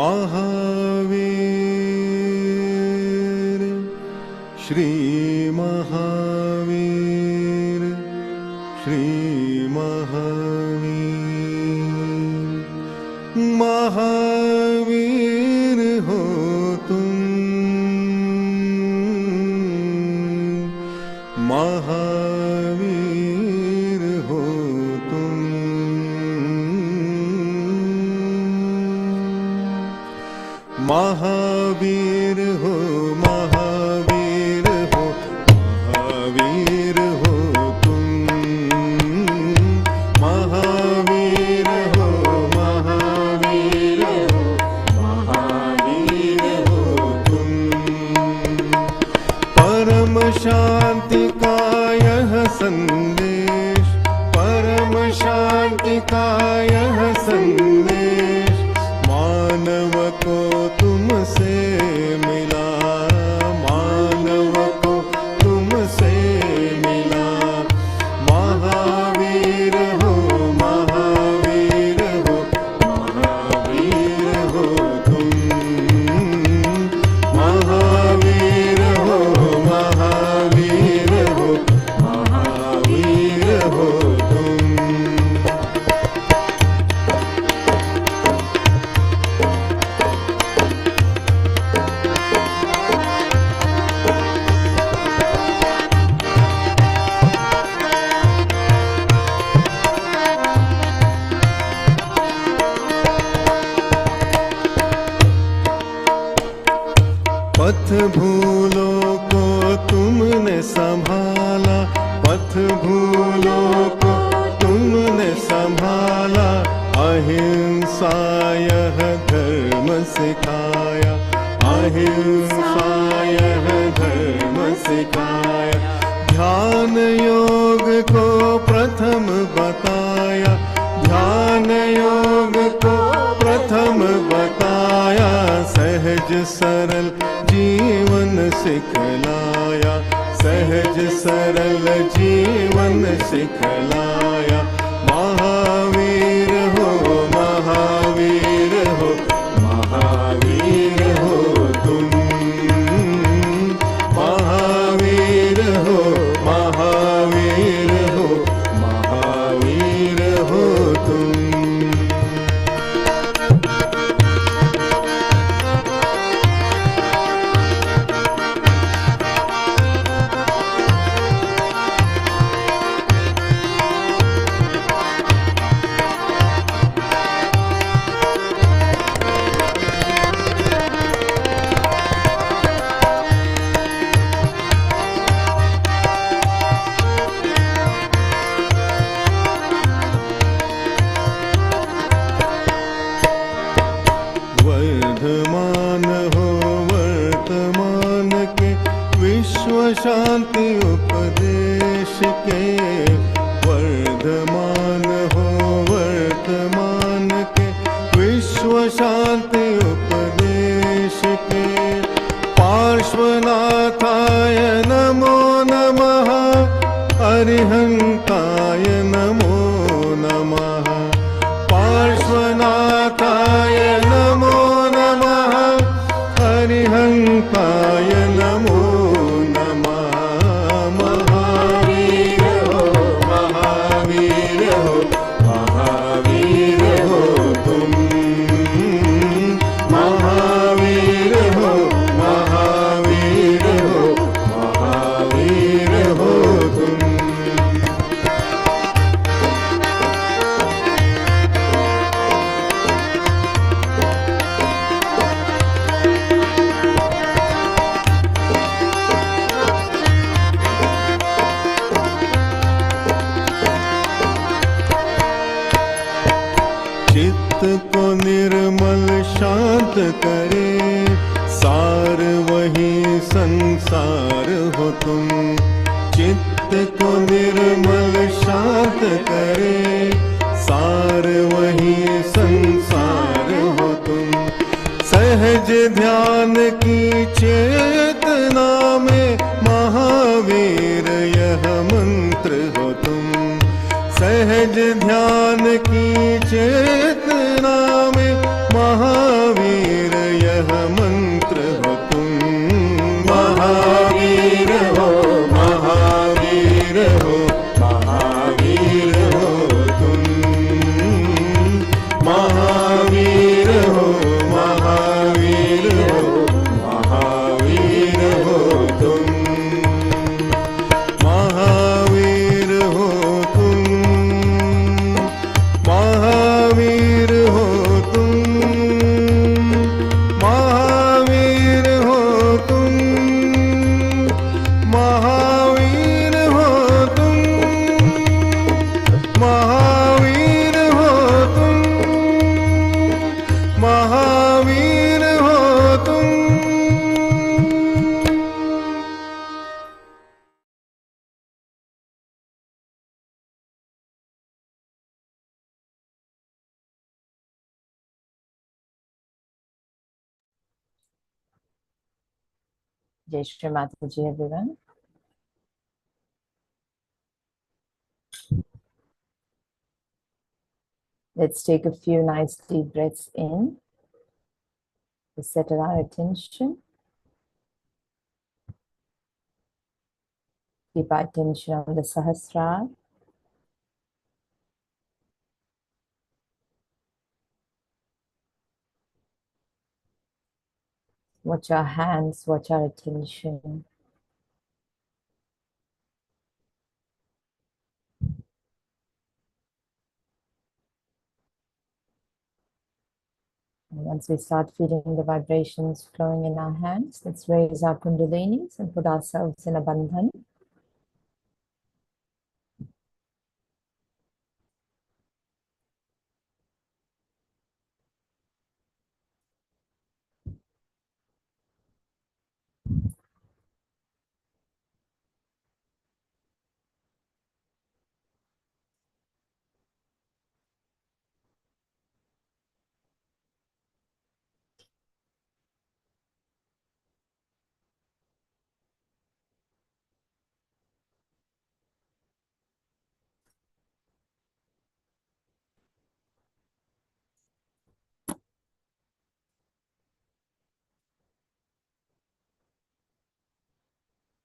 महावीर श्री महावीर श्री महावीर। महावीर हो तुम, महावीर हो तुम, महावीर हो, महावीर हो, महावीर हो तुम, महावीर हो, महावीर हो, महावीर हो तुम। परम शांति का यह संदेश, परम शांति का यह संदेश मानव को तुमसे मिला, मानव को तुमसे मिला। महावीर हो, महावीर हो, महावीर हो तुम, महावीर हो, महावीर हो, महावीर हो तुम। पथ भूलों को तुमने संभाला, पथ भूलों को तुमने संभाला। अहिंसा यह धर्म सिखाया, अहिंसा यह धर्म सिखाया। ध्यान योग को प्रथम बताया, ध्यान योग को प्रथम बताया। सहज सरल जीवन सिखलाया, सहज सरल जीवन सिखलाया। महावीर हो, महावीर हो, महावीर हो तुम, महावीर हो, महावीर हो, महावीर हो तुम। वर्धमान हो वर्तमान के विश्व शांति उपदेश के, वर्धमान हो वर्तमान के विश्व शांति उपदेश के। पार्श्वनाथाय नमो नमः, अरिहंताय नमो नमः। पार्श्वनाथाय नमो नमः, अरिहंताय नमो नमः। महावीर हो, महावीर हो, महावीर हो तुम, महावीर हो, महावीर हो, महावीर हो तुम। चित्त को निर्मल शांत करे, सार वही संसार हो तुम। चित्त को निर्मल शांत करे, सार वही संसार हो तुम। सहज ध्यान की चेतना में महावीर यह मंत्र हो तुम। सहज ध्यान की चेतना में महावीर महावीर हो तुम, महावीर हो तुम, महावीर हो तुम। Shri Mataji, everyone. Let's take a few nice deep breaths in to settle our attention. Keep our attention on the Sahasrara. Watch our hands, watch our attention. And once we start feeling the vibrations flowing in our hands, let's raise our Kundalinis and put ourselves in a bandhan.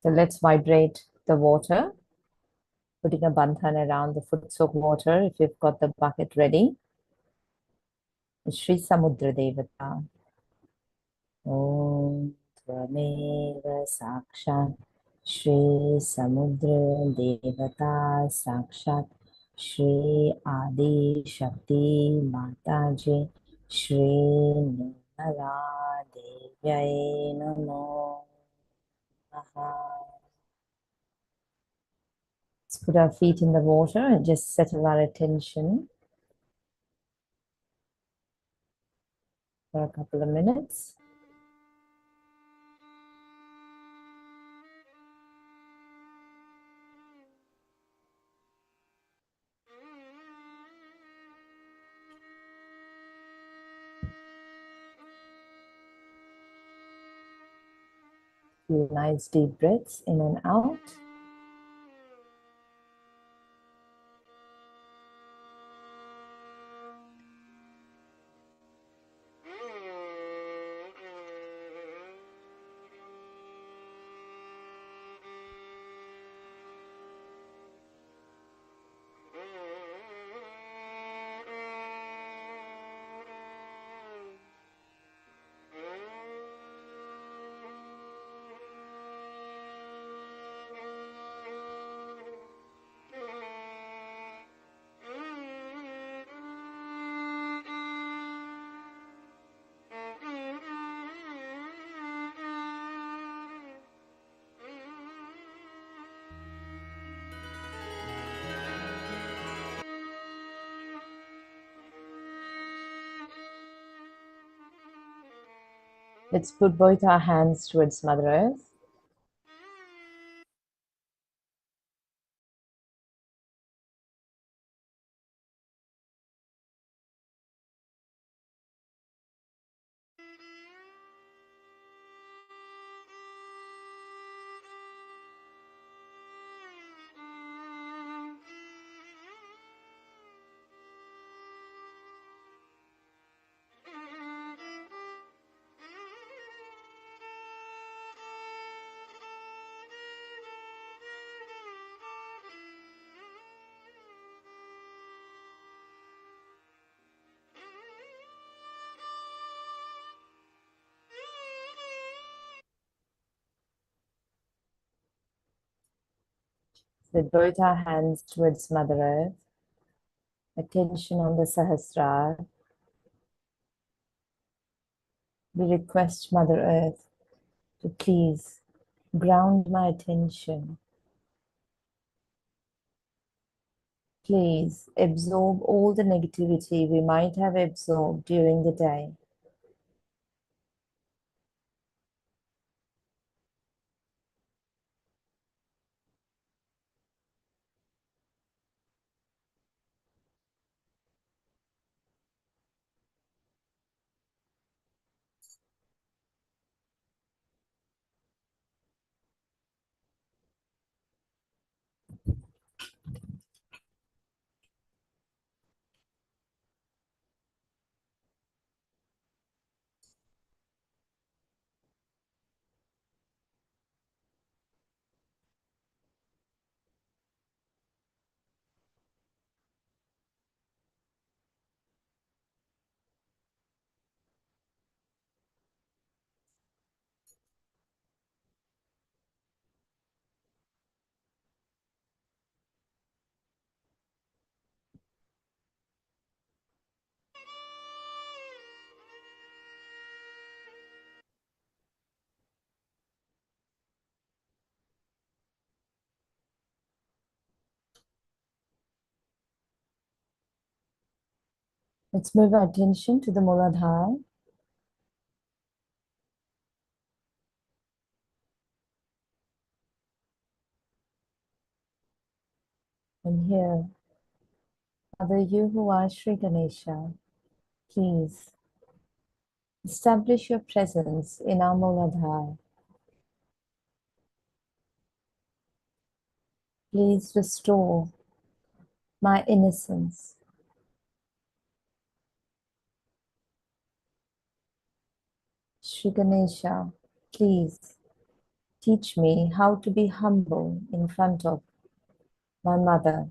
So let's vibrate the water, putting a bandhan around the foot soak water if you've got the bucket ready. Shri Samudra Devata. Om Tvameva Sakshat Shri Samudra Devata Sakshat Shri Adi Shakti Mataji Shri Nirmala Devyai Namo Namaha. Let's put our feet in the water and just settle our attention for a couple of minutes. Few nice deep breaths in and out. Let's put both our hands towards Mother Earth. With both our hands towards Mother Earth, attention on the Sahasrara. We request Mother Earth to please Ground my attention. Please absorb all the negativity we might have absorbed during the day. Let's move our attention to the Muladhara. And here, Father, you who are Sri Ganesha, please establish your presence in our Muladhara. Please restore my innocence. Sri Ganesha, please teach me how to be humble in front of my mother.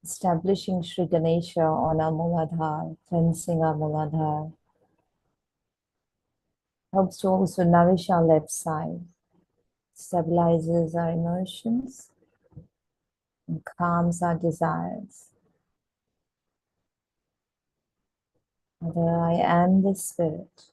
Establishing Sri Ganesha on our Muladhara, cleansing our Muladhara, helps to also nourish our left side, stabilizes our emotions, and calms our desires. Mother, I am the Spirit.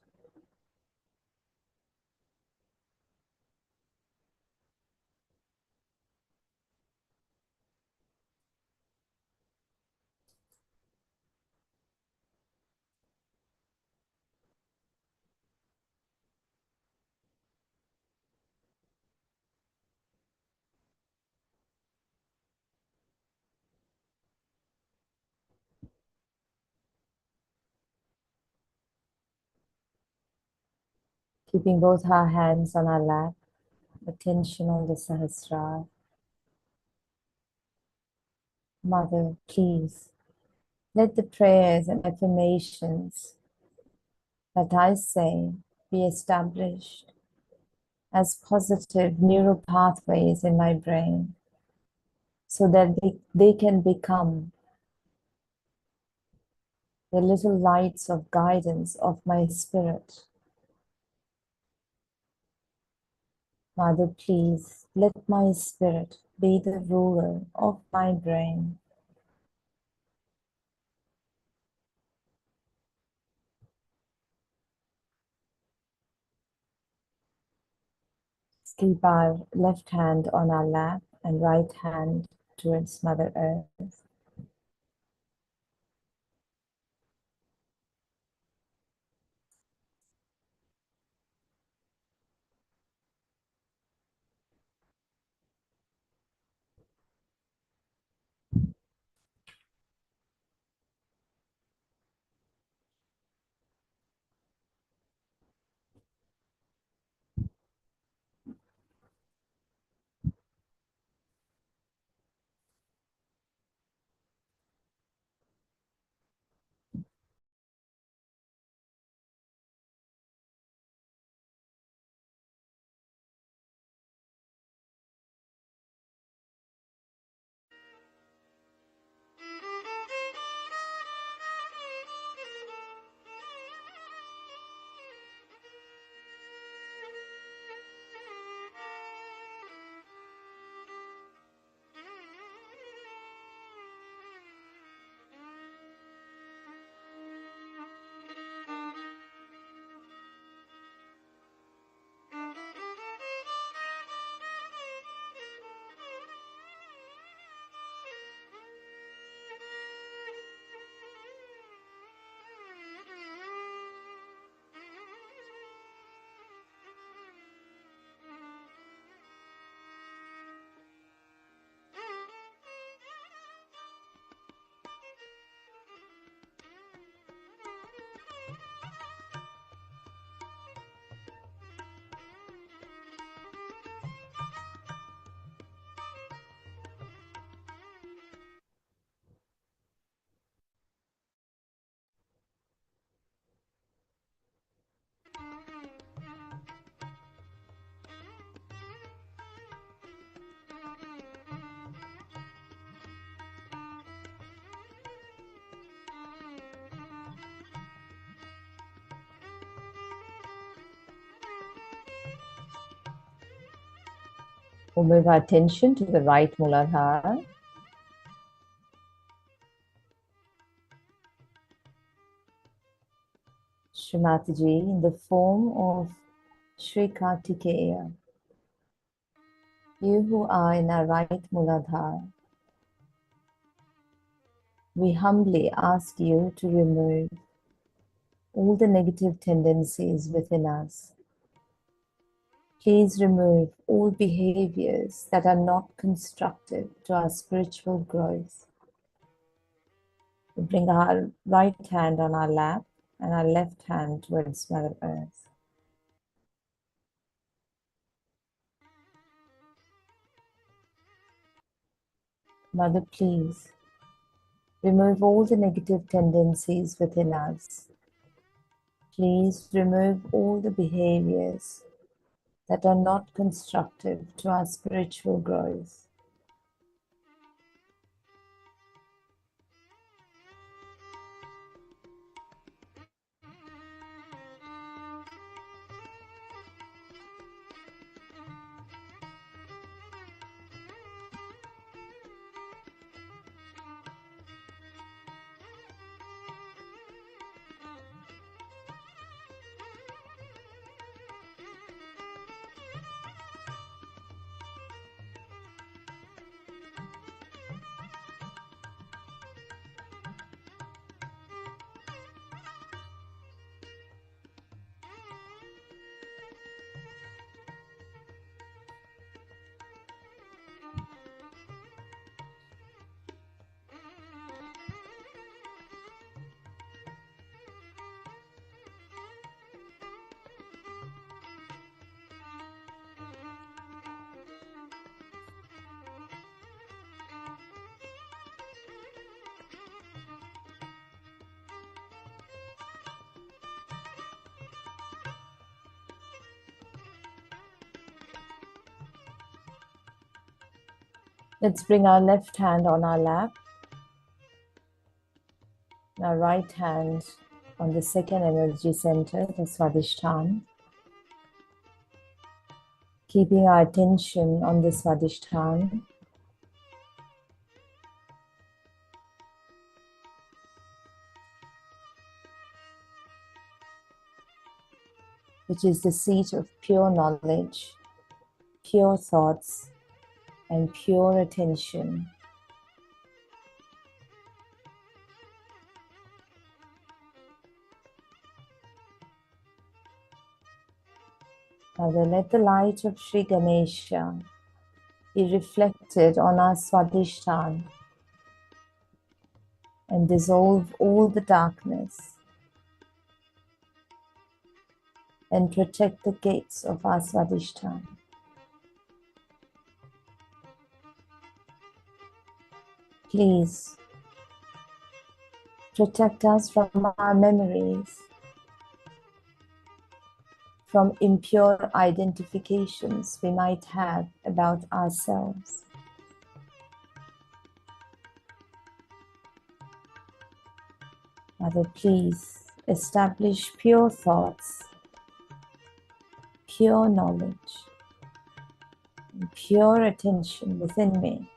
Keeping both our hands on our lap, attention on the Sahasrara. Mother, please, let the prayers and affirmations that I say be established as positive neural pathways in my brain so that they can become the little lights of guidance of my spirit. Mother, please, let my spirit be the ruler of my brain. Keep our left hand on our lap and right hand towards Mother Earth. We'll move our attention to the right Muladhara. Shri Mataji in the form of Shri Kartikeya. You who are in our right Muladhara, we humbly ask you to remove all the negative tendencies within us. Please remove all behaviors that are not constructive to our spiritual growth. We bring our right hand on our lap and our left hand towards Mother Earth. Mother, please remove all the negative tendencies within us. Please remove all the behaviors that are not constructive to our spiritual growth. Let's bring our left hand on our lap, and our right hand on the second energy center, the Swadhisthana. Keeping our attention on the Swadhisthana. Which is the seat of pure knowledge, pure thoughts, and pure attention. Father, let the light of Sri Ganesha be reflected on our Swadhisthana and dissolve all the darkness and protect the gates of our Swadhisthana. Please protect us from our memories, from impure identifications we might have about ourselves. Mother, please establish pure thoughts, pure knowledge, and pure attention within me.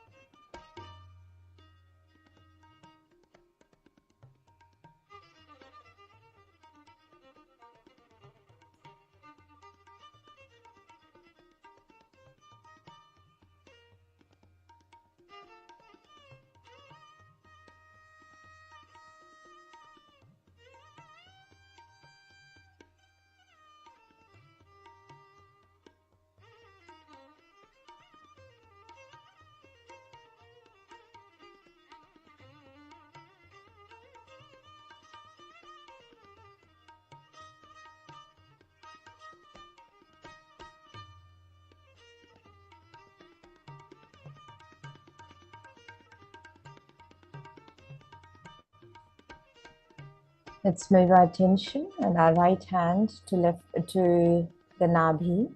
Let's move our attention and our right hand to the Nabhi,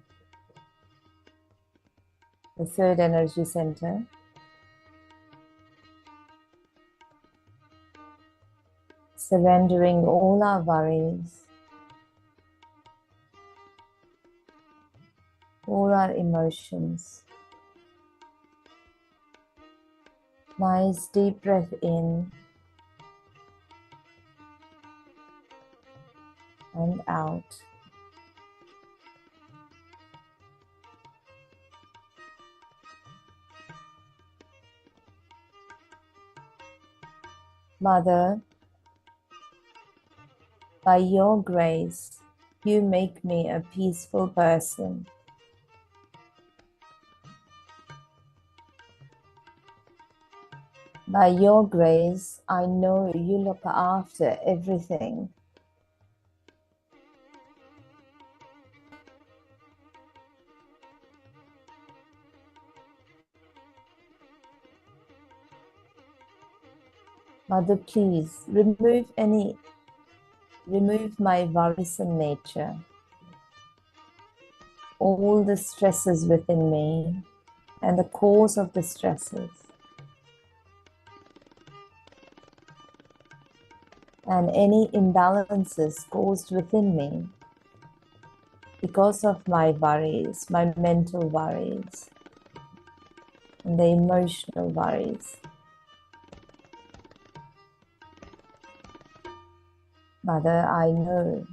the third energy center. Surrendering all our worries, all our emotions, Nice deep breath in and out. Mother, by your grace, you make me a peaceful person. By your grace, I know you look after everything. Mother, please remove my worrisome nature, all the stresses within me and the cause of the stresses, and any imbalances caused within me because of my worries, my mental worries, and the emotional worries. Mother, I know,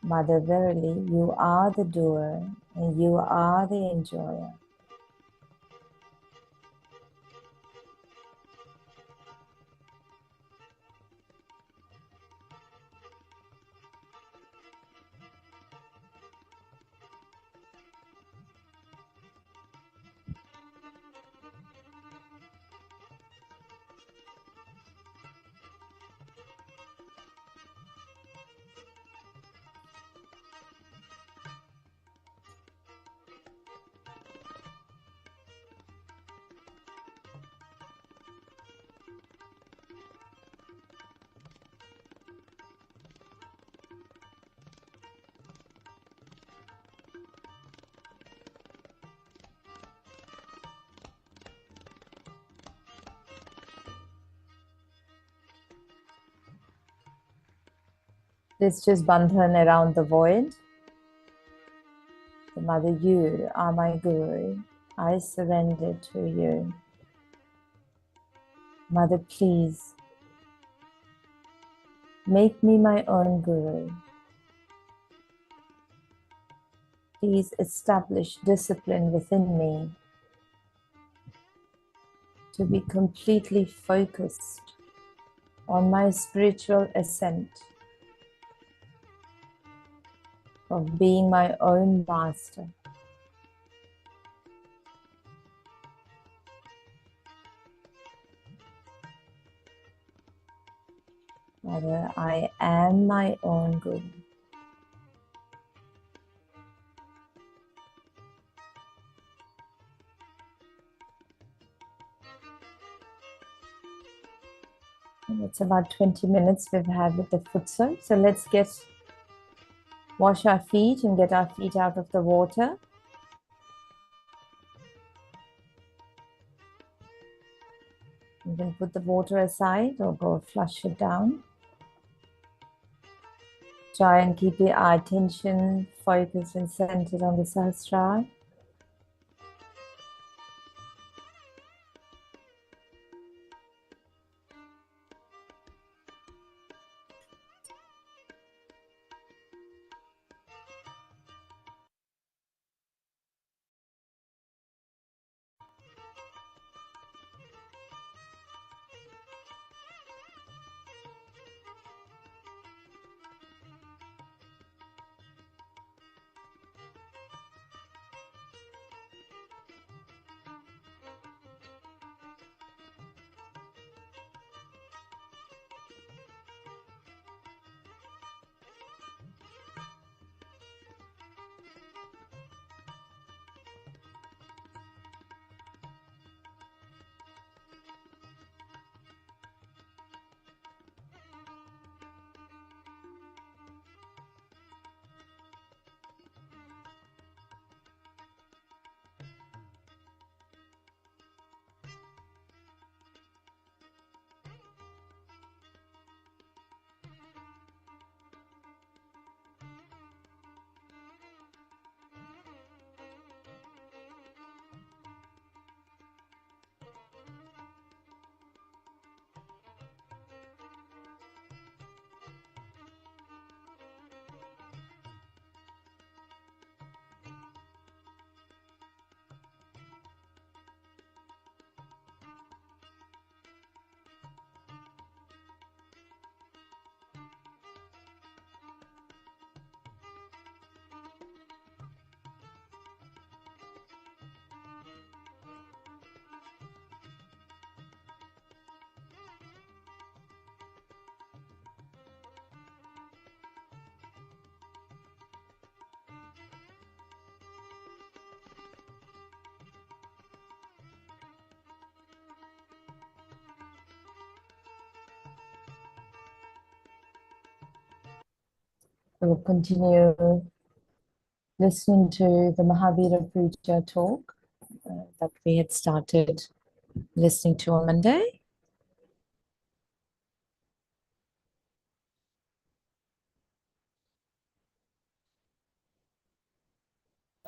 Mother, verily, you are the doer and you are the enjoyer. Let's just bandhan around the void. So Mother, you are my Guru. I surrender to you. Mother, please make me my own Guru. Please establish discipline within me to be completely focused on my spiritual ascent of being my own master. Mother, I am my own Guru. And it's about 20 minutes we've had with the futsal. So let's wash our feet and get our feet out of the water. You can put the water aside or go flush it down. Try and keep our attention focused and centered on the Sahasrara. We will continue listening to the Mahavira Puja talk that we had started listening to on Monday.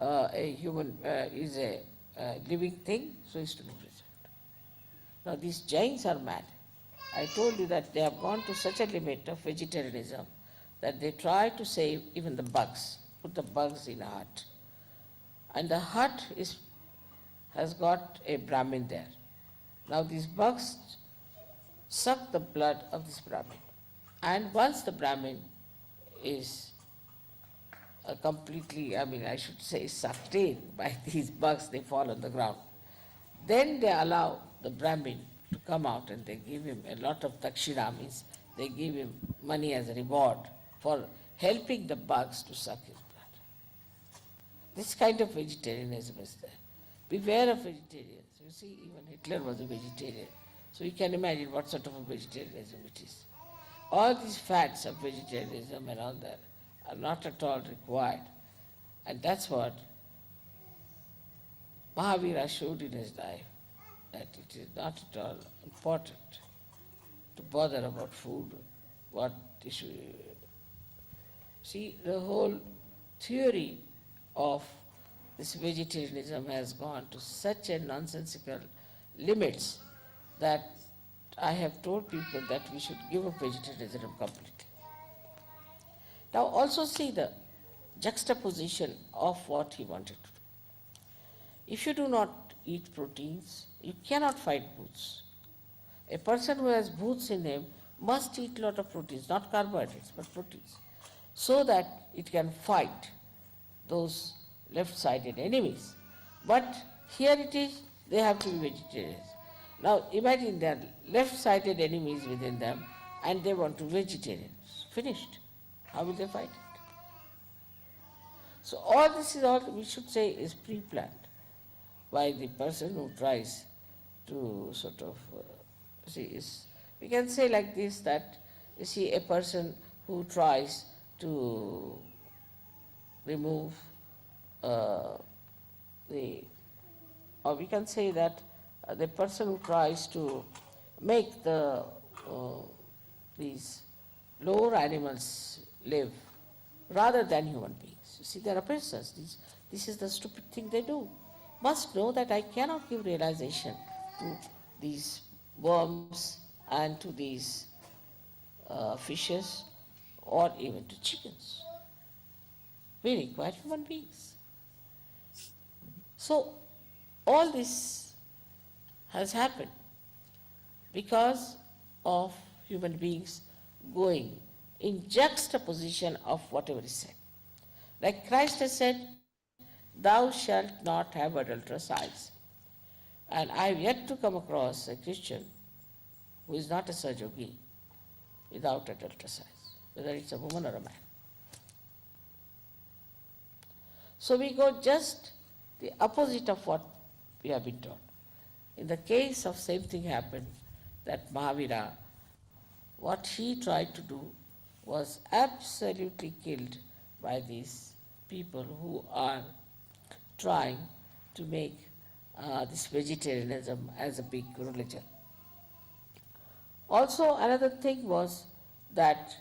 A human is a living thing, so is to be preserved. Now these Jains are mad. I told you that they have gone to such a limit of vegetarianism that they try to save even the bugs, put the bugs in a hut. And the hut has got a Brahmin there. Now these bugs suck the blood of this Brahmin. And once the Brahmin is completely, I should say, sucked in by these bugs, they fall on the ground. Then they allow the Brahmin to come out and they give him a lot of dakshina, means they give him money as a reward for helping the bugs to suck his blood. This kind of vegetarianism is there. Beware of vegetarians. You see, even Hitler was a vegetarian. So you can imagine what sort of a vegetarianism it is. All these fads of vegetarianism and all that are not at all required. And that's what Mahavira showed in his life, that it is not at all important to bother about food, what issue. See, the whole theory of this vegetarianism has gone to such a nonsensical limits that I have told people that we should give up vegetarianism completely. Now also see the juxtaposition of what he wanted to do. If you do not eat proteins, you cannot fight bhoots. A person who has bhoots in him must eat a lot of proteins, not carbohydrates, but proteins, so that it can fight those left-sided enemies. But here it is, they have to be vegetarians. Now imagine there are left-sided enemies within them and they want to be vegetarians. Finished. How will they fight it? So all this is all, we should say, is pre-planned by the person who tries to sort of, we can say like this, that you see a person who tries to remove or we can say that the person who tries to make these lower animals live rather than human beings. You see, there are persons, this is the stupid thing they do. Must know that I cannot give realization to these worms and to these fishes or even to chickens. We require human beings. So all this has happened because of human beings going in juxtaposition of whatever is said. Like Christ has said, thou shalt not have adulterous eyes. And I have yet to come across a Christian who is not a Sahaja without adulterous eyes, whether it's a woman or a man. So we go just the opposite of what we have been taught. In the case of same thing happened, that Mahavira, what he tried to do was absolutely killed by these people who are trying to make this vegetarianism as a big religion. Also another thing was that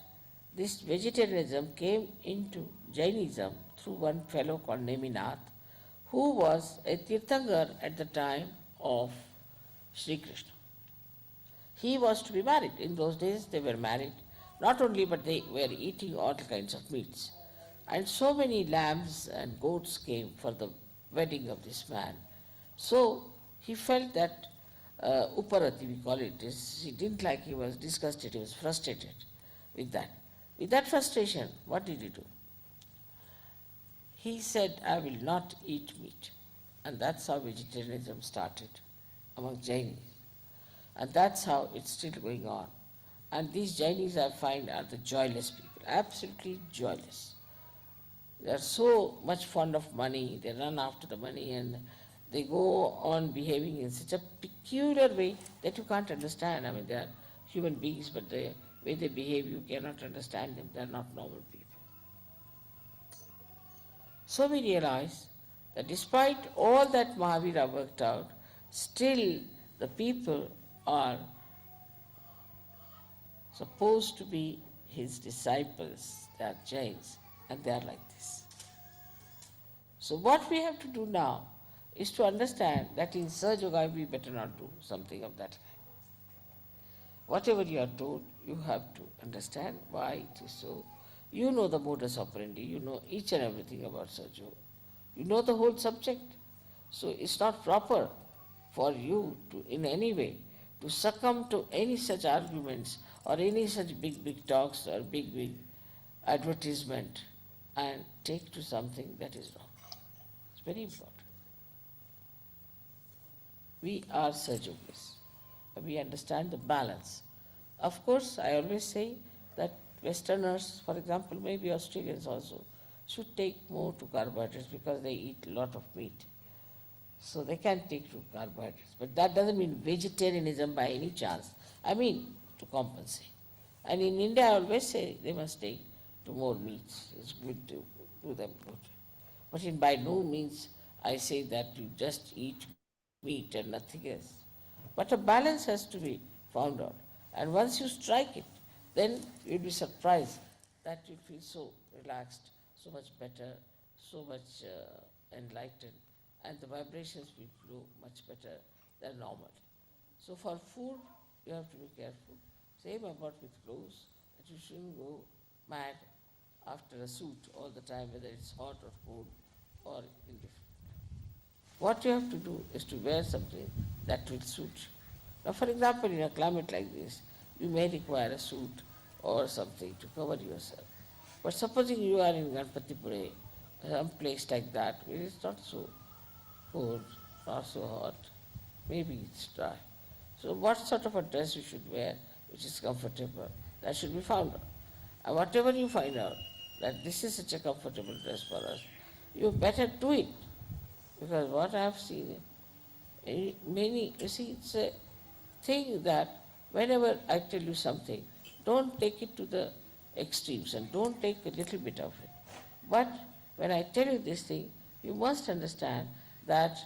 this vegetarianism came into Jainism through one fellow called Neminath, who was a Tirthankar at the time of Sri Krishna. He was to be married. In those days they were married, not only but they were eating all kinds of meats. And so many lambs and goats came for the wedding of this man. So he felt that Uparati, we call it, he didn't like, he was disgusted, he was frustrated with that. With that frustration, what did he do? He said, I will not eat meat. And that's how vegetarianism started among Jainis. And that's how it's still going on. And these Jainis, I find, are the joyless people, absolutely joyless. They are so much fond of money, they run after the money and they go on behaving in such a peculiar way that you can't understand. I mean, they are human beings, but the way they behave, you cannot understand them. They are not normal people. So we realize that despite all that Mahavira worked out, still the people are supposed to be his disciples. They are Jains, and they are like this. So what we have to do now is to understand that in Sahaja Yoga we better not do something of that kind. Whatever you are told, you have to understand why it is so. You know the modus operandi, you know each and everything about Sahaja Yoga. You know the whole subject. So it's not proper for you to, in any way, to succumb to any such arguments or any such big talks or big advertisement and take to something that is wrong. It's very important. We are Sahaja-yogis. We understand the balance. Of course, I always say that Westerners, for example, maybe Australians also, should take more to carbohydrates because they eat a lot of meat. So they can take to carbohydrates. But that doesn't mean vegetarianism by any chance. I mean to compensate. And in India, I always say they must take to more meats. It's good to do them good. But in by no means I say that you just eat meat and nothing else. But a balance has to be found out. And once you strike it, then you'll be surprised that you'll feel so relaxed, so much better, so much enlightened, and the vibrations will flow much better than normal. So for food, you have to be careful. Same about with clothes, that you shouldn't go mad after a suit all the time, whether it's hot or cold or indifferent. What you have to do is to wear something that will suit you. Now, for example, in a climate like this, you may require a suit or something to cover yourself. But supposing you are in Ganpatipure, some place like that, where it's not so cold, not so hot, maybe it's dry. So what sort of a dress you should wear which is comfortable, that should be found out. And whatever you find out, that this is such a comfortable dress for us, you better do it. Because what I have seen, many, you see, it's a thing that whenever I tell you something, don't take it to the extremes and don't take a little bit of it. But when I tell you this thing, you must understand that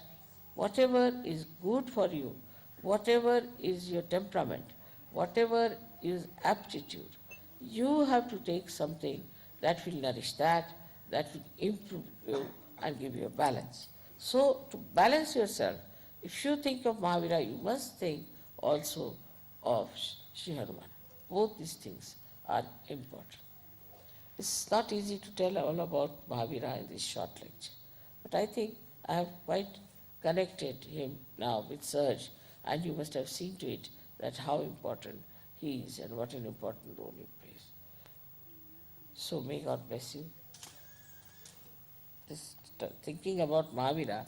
whatever is good for you, whatever is your temperament, whatever is aptitude, you have to take something that will nourish that, that will improve you and give you a balance. So to balance yourself, if you think of Mahavira, you must think also of Shri Hanuman. Both these things are important. It's not easy to tell all about Mahavira in this short lecture, but I think I have quite connected him now with Sahaja, and you must have seen to it that how important he is and what an important role he plays. So may God bless you. Thinking about Mahavira,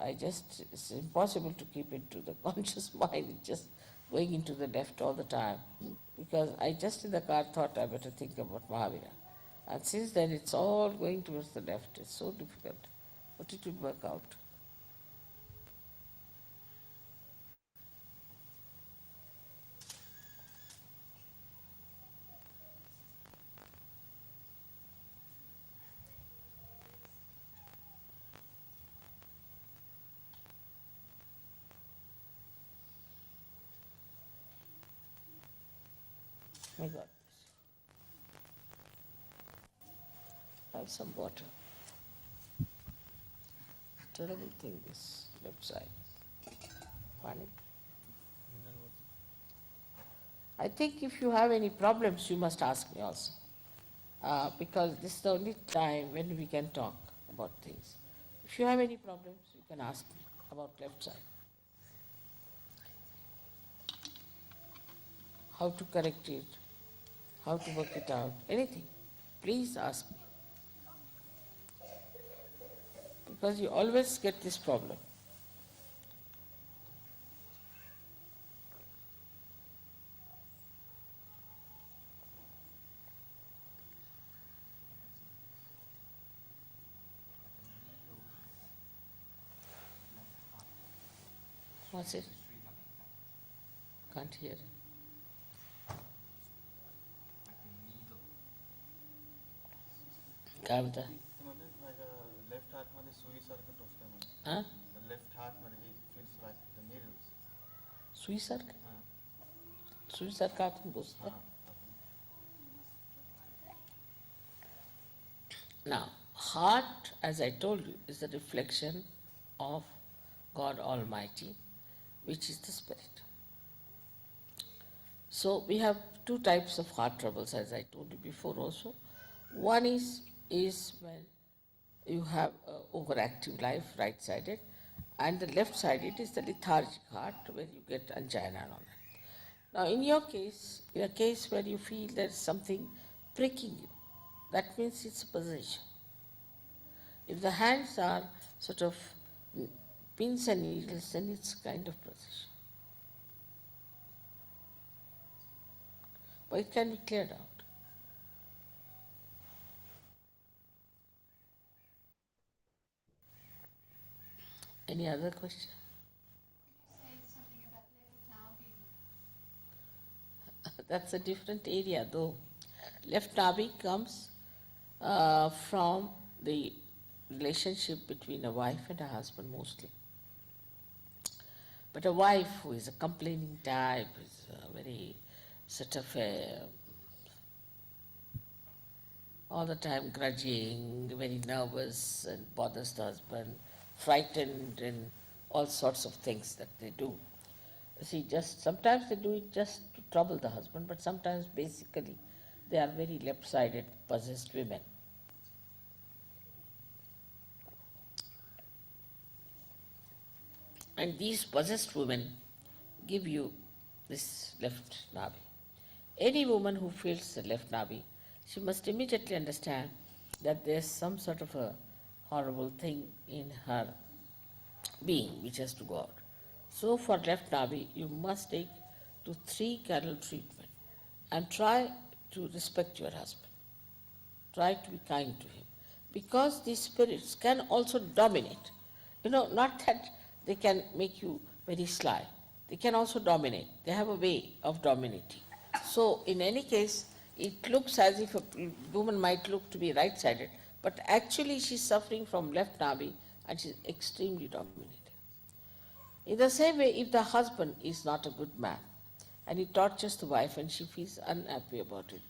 it's impossible to keep it to the conscious mind. It's just going into the left all the time. Because I just in the car thought I better think about Mahavira. And since then it's all going towards the left. It's so difficult. But it will work out. May God bless you. Have some water. Terrible thing, this left side. Funny. I think if you have any problems, you must ask me also. Because this is the only time when we can talk about things. If you have any problems, you can ask me about left side. How to correct it, how to work it out, anything. Please ask me. Because you always get this problem. What's it? Can't hear it. काय म्हणता? like a Huh? The left heart he feels like the needles. सुई sir का तुम बोलते हैं? Now, heart, as I told you, is the reflection of God Almighty, which is the spirit. So we have two types of heart troubles, as I told you before also. One is when you have overactive life, right-sided, and the left-sided is the lethargic heart, where you get angina and all that. Now, in your case, in a case where you feel there's something pricking you, that means it's a possession. If the hands are sort of pins and needles, then it's kind of possession. But it can be cleared out. Any other question? That's a different area though. Left nabi comes from the relationship between a wife and a husband mostly. But a wife who is a complaining type, is very sort of all the time grudging, very nervous and bothers the husband, frightened and all sorts of things that they do. See, just sometimes they do it just to trouble the husband, but sometimes basically they are very left-sided, possessed women. And these possessed women give you this left nabi. Any woman who feels the left nabi, she must immediately understand that there's some sort of a horrible thing in her being which has to go out. So for left nabi, you must take to 3 candle treatment and try to respect your husband. Try to be kind to him. Because these spirits can also dominate. Not that they can make you very sly. They can also dominate. They have a way of dominating. So in any case, it looks as if a woman might look to be right-sided, but actually she's suffering from left nabi and she's extremely dominated. In the same way, if the husband is not a good man and he tortures the wife and she feels unhappy about it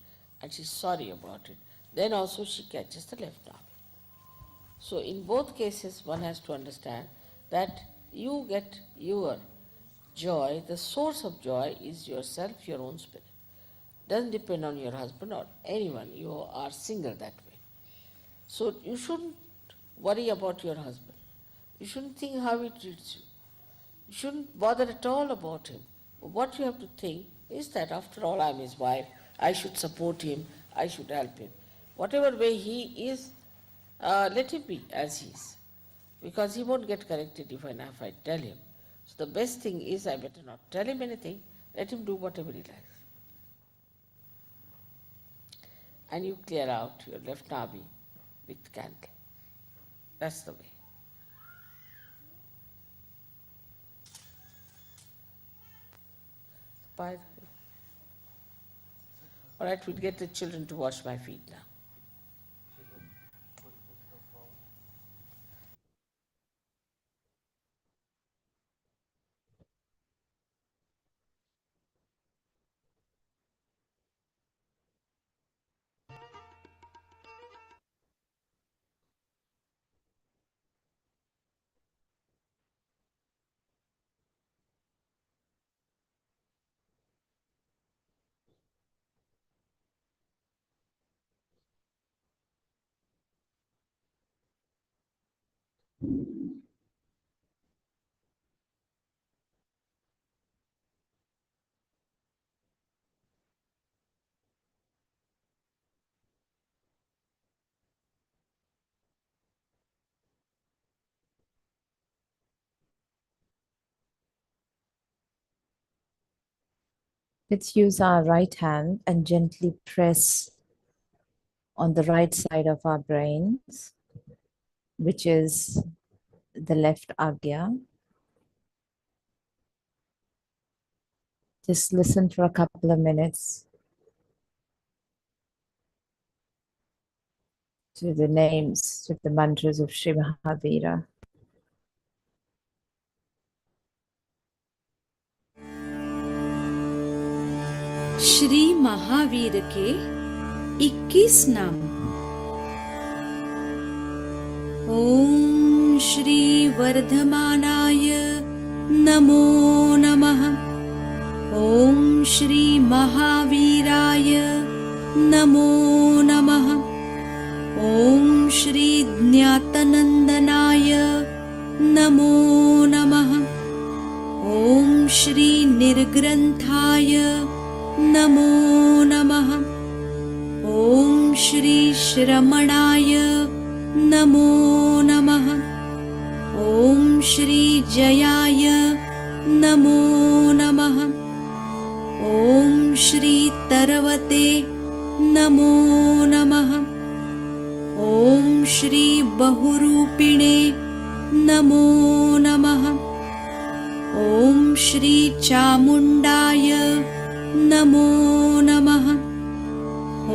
and she's sorry about it, then also she catches the left nabi. So in both cases, one has to understand that you get your joy, the source of joy is yourself, your own spirit. Doesn't depend on your husband or anyone. You are single that way. So you shouldn't worry about your husband. You shouldn't think how he treats you. You shouldn't bother at all about him. What you have to think is that after all I'm his wife, I should support him, I should help him. Whatever way he is, let him be as he is. Because he won't get corrected if I tell him. So the best thing is I better not tell him anything, let him do whatever he likes. And you clear out your left nabi with candle. That's the way. By the way. All right, we'll get the children to wash my feet now. Let's use our right hand and gently press on the right side of our brains, which is the left agya. Just listen for a couple of minutes to the names, to the mantras of Shri Mahavira. Shri Mahavir के 21 नाम। ओम श्री वर्धमानाय नमो नमः। ओम श्री महावीराय नमो नमः। ओम श्री ज्ञातनंदनाय नमो नमः। ओम श्री निर्ग्रंथाय नमो नमः। ओम श्री श्रमणाय नमो नमः। ओम श्री जयाय नमो नमः। ओम श्री तरवते नमो नमः। ओम श्री बहुरूपिणे नमो नमः। ओम श्री चामुंडाय नमो नमः।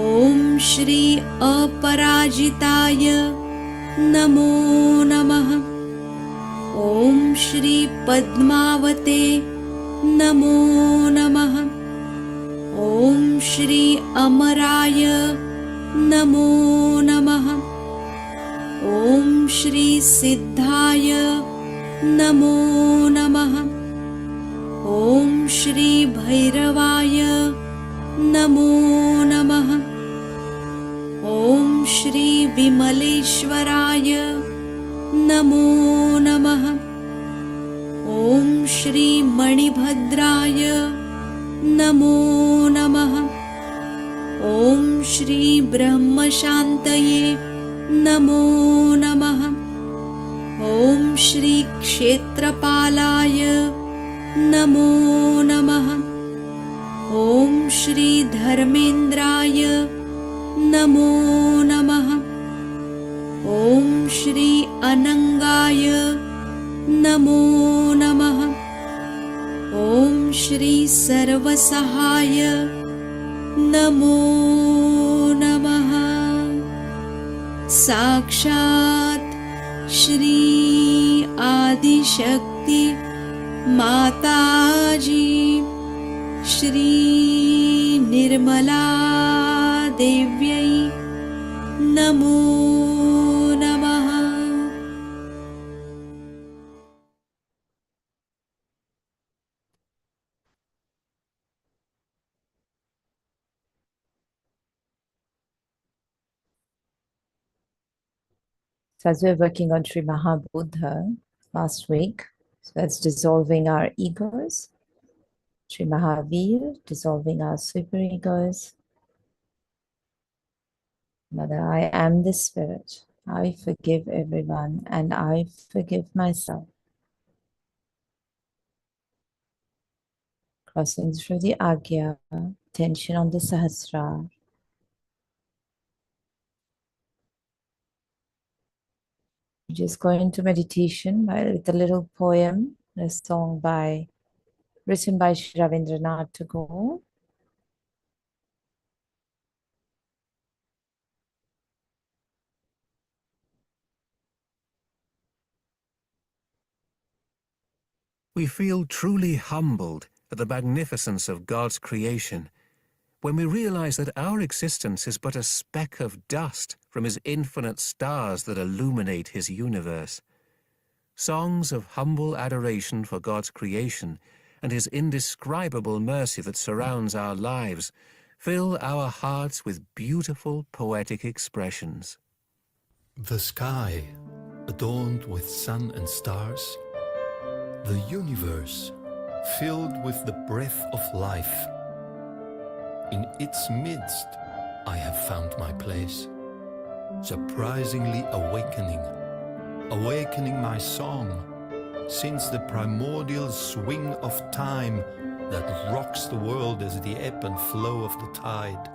ओम श्री अपराजिताय नमो नमः। ओम श्री पद्मावते नमो नमः। ओम श्री अमराय नमो नमः। ओम श्री सिद्धाय नमो नमः। ओम श्री भैरवाय नमो नमः। ओम श्री विमलेश्वराय नमो नमः। ओम श्री मणिभद्राय नमो नमः। ओम श्री ब्रह्मशान्तये नमो नमः। ओम श्री क्षेत्रपालाय नमो नमः। ओम श्री धर्मेन्द्राय नमो नमः। ओम श्री अनंगाय नमो नमः। ओम श्री सर्वसहाय नमो नमः। साक्षात् श्री आदिशक्ति माताजी श्री निर्मला देव्यै नमो नमः। So as we're working on Sri Mahabuddha last week, so that's dissolving our egos. Sri Mahavir, dissolving our superegos. Mother, I am the spirit. I forgive everyone and I forgive myself. Crossing through the Agya, tension on the Sahasrara. Just go into meditation with a little poem, a song written by Shri Ravindranath Tagore. We feel truly humbled at the magnificence of God's creation when we realize that our existence is but a speck of dust from His infinite stars that illuminate His universe. Songs of humble adoration for God's creation and His indescribable mercy that surrounds our lives fill our hearts with beautiful poetic expressions. The sky, adorned with sun and stars, the universe, filled with the breath of life. In its midst, I have found my place, surprisingly awakening my song, since the primordial swing of time that rocks the world as the ebb and flow of the tide.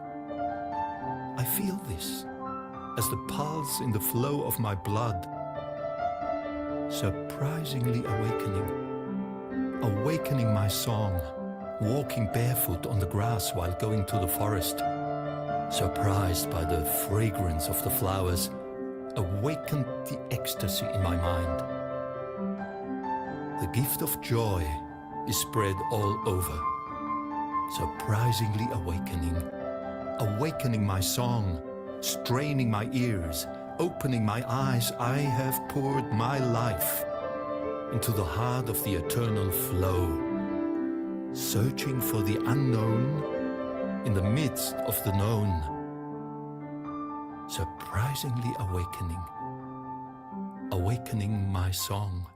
I feel this as the pulse in the flow of my blood, surprisingly awakening my song, walking barefoot on the grass while going to the forest, surprised by the fragrance of the flowers awakened the ecstasy in my mind. The gift of joy is spread all over, surprisingly awakening my song, straining my ears, opening my eyes. I have poured my life into the heart of the eternal flow, searching for the unknown in the midst of the known, surprisingly awakening my song.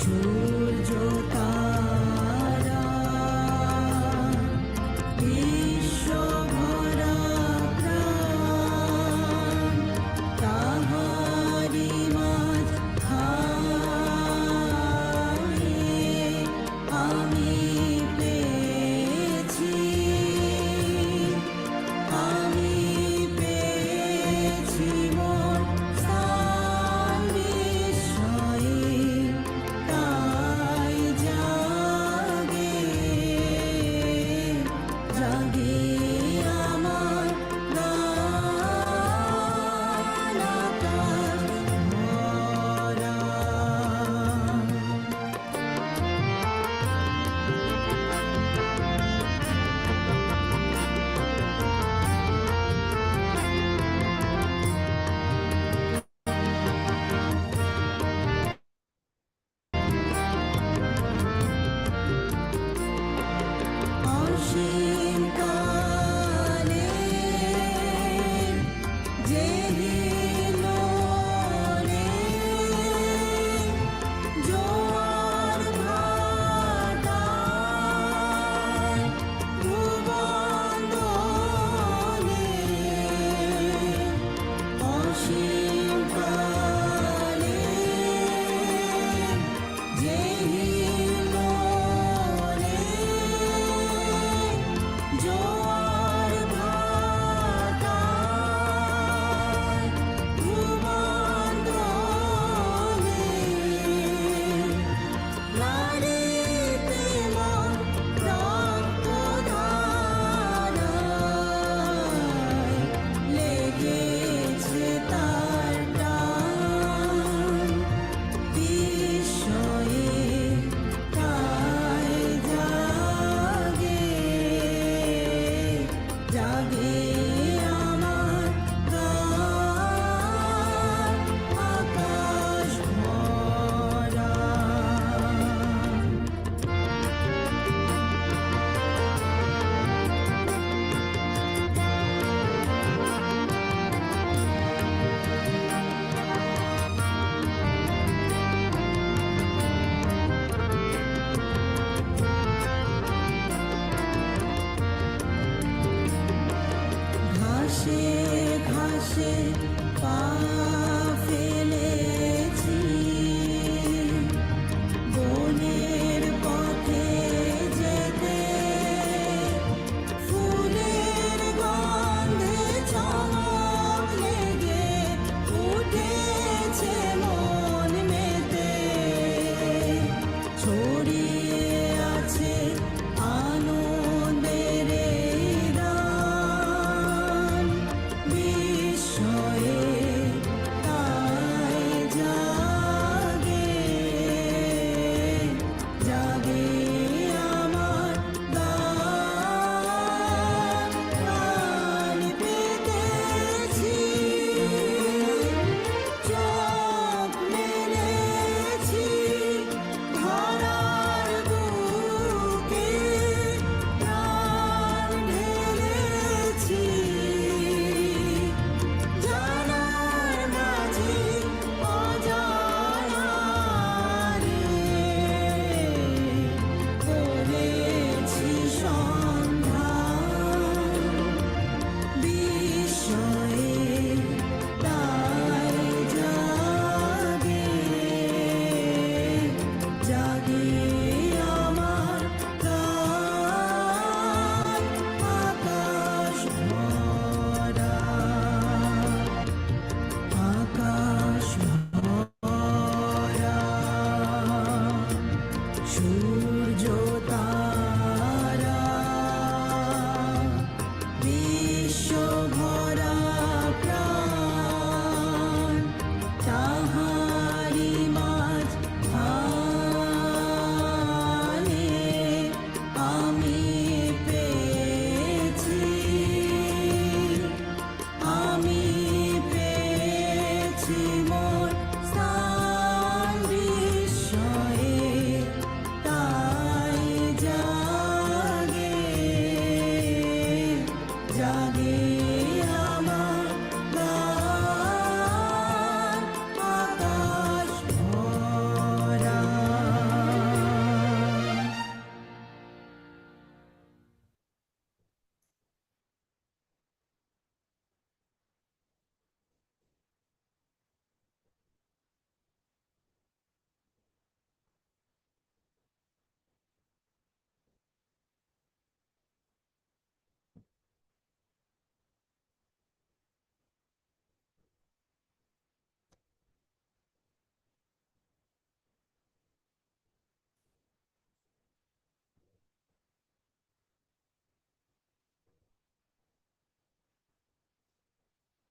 Surya Tara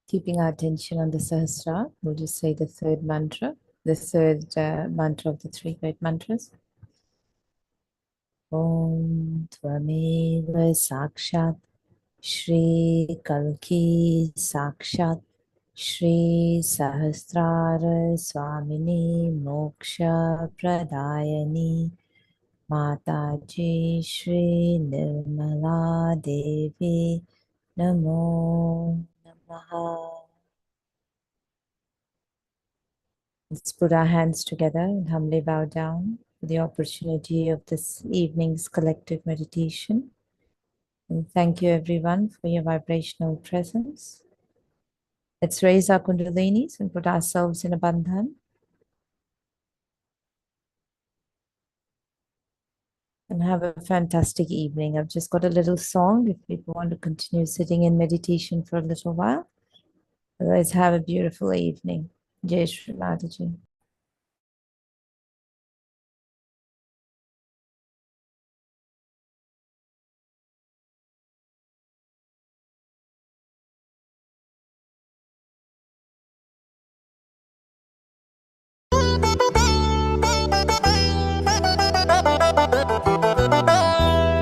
Keeping our attention on the Sahasrara, we'll just say the third mantra, the third mantra of the three great mantras. Om Tvameva Sakshat Shri Kalki Sakshat Shri Sahasrara Swamini Moksha Pradayani Mataji Shri Nirmala Devi Namo Namaha. Let's put our hands together and humbly bow down for the opportunity of this evening's collective meditation. And thank you everyone for your vibrational presence. Let's raise our Kundalinis and put ourselves in a bandhan. And have a fantastic evening. I've just got a little song if people want to continue sitting in meditation for a little while. Otherwise, have a beautiful evening. Jai Shri Mataji.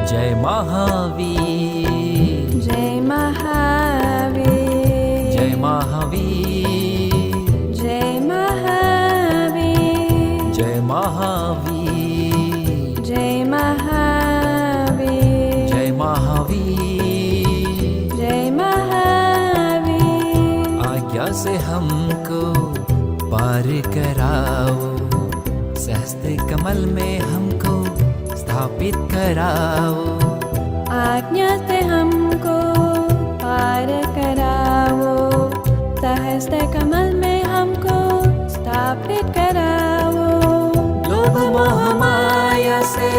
जय महावीर जय महावीर जय महावीर जय महावीर जय महावीर जय महावीर जय महावीर जय महावीर आज्ञा से हमको पार कराओ सहस्त्र कमल में हमको स्थापित कराओ आज्ञा से हमको पार कराओ सहस्त्र कमल में हमको स्थापित कराओ लोभ मोह माया से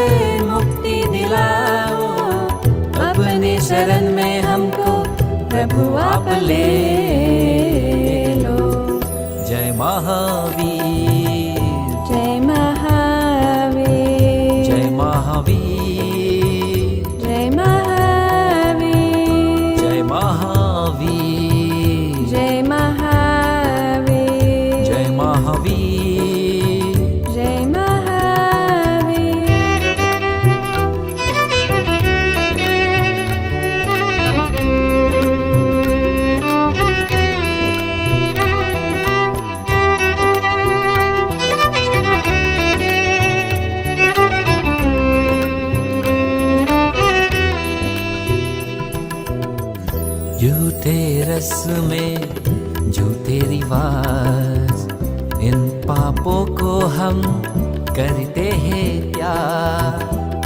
मुक्ति दिलाओ अपने शरण में हमको प्रभु आप ले लो जय महावीर जय महावीर जय महावीर जय महावीर जय महावीर जय महावीर जय महावीर जय महावीर झूठे रस में झूठे रिवाज इन पापों को हम करते हैं त्याग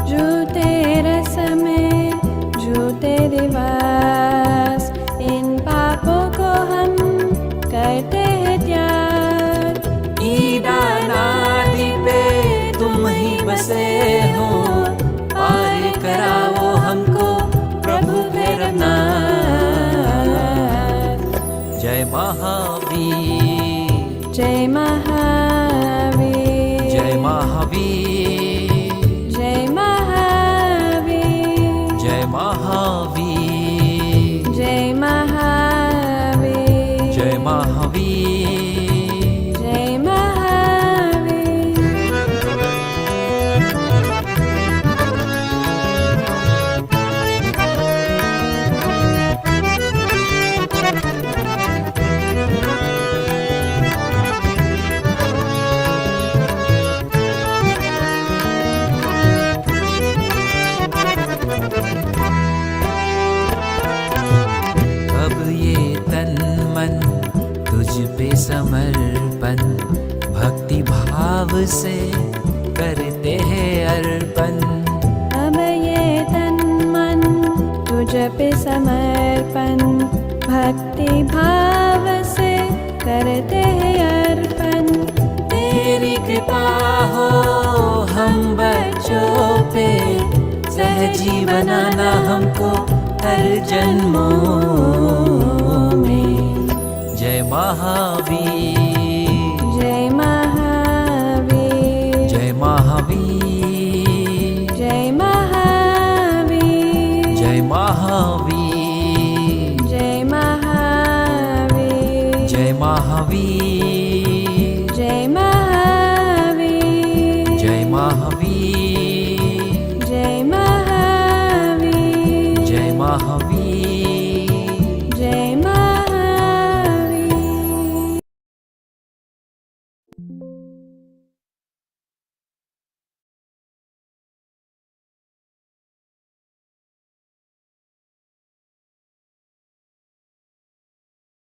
झूठे रस में झूठे रिवाज इन पापों को हम करते हैं त्याग ईदानादि पे तुम ही बसे हो पार कराओ हमको प्रभु भैरवनाथ जय महावीर जय महावीर जय महावीर जय महावीर जय महावीर जय महावीर जय महावीर जय महावीर अब ये तन मन तुझ पे समर्पण भक्ति भाव से करते हैं अर्पण अब ये तन मन तुझ पे समर्पण भक्ति भाव से करते हैं अर्पण तेरी कृपा हो हम बच्चों पे सहजी बनाना हमको हर जन्मों में जय महावीर जय महावीर जय महावीर जय महावीर जय महावीर जय Mahavir Mahavir, Jai Mahavir, Jai Mahavir, Jai Mahavir, Jai Mahavir. Jai Mahavir.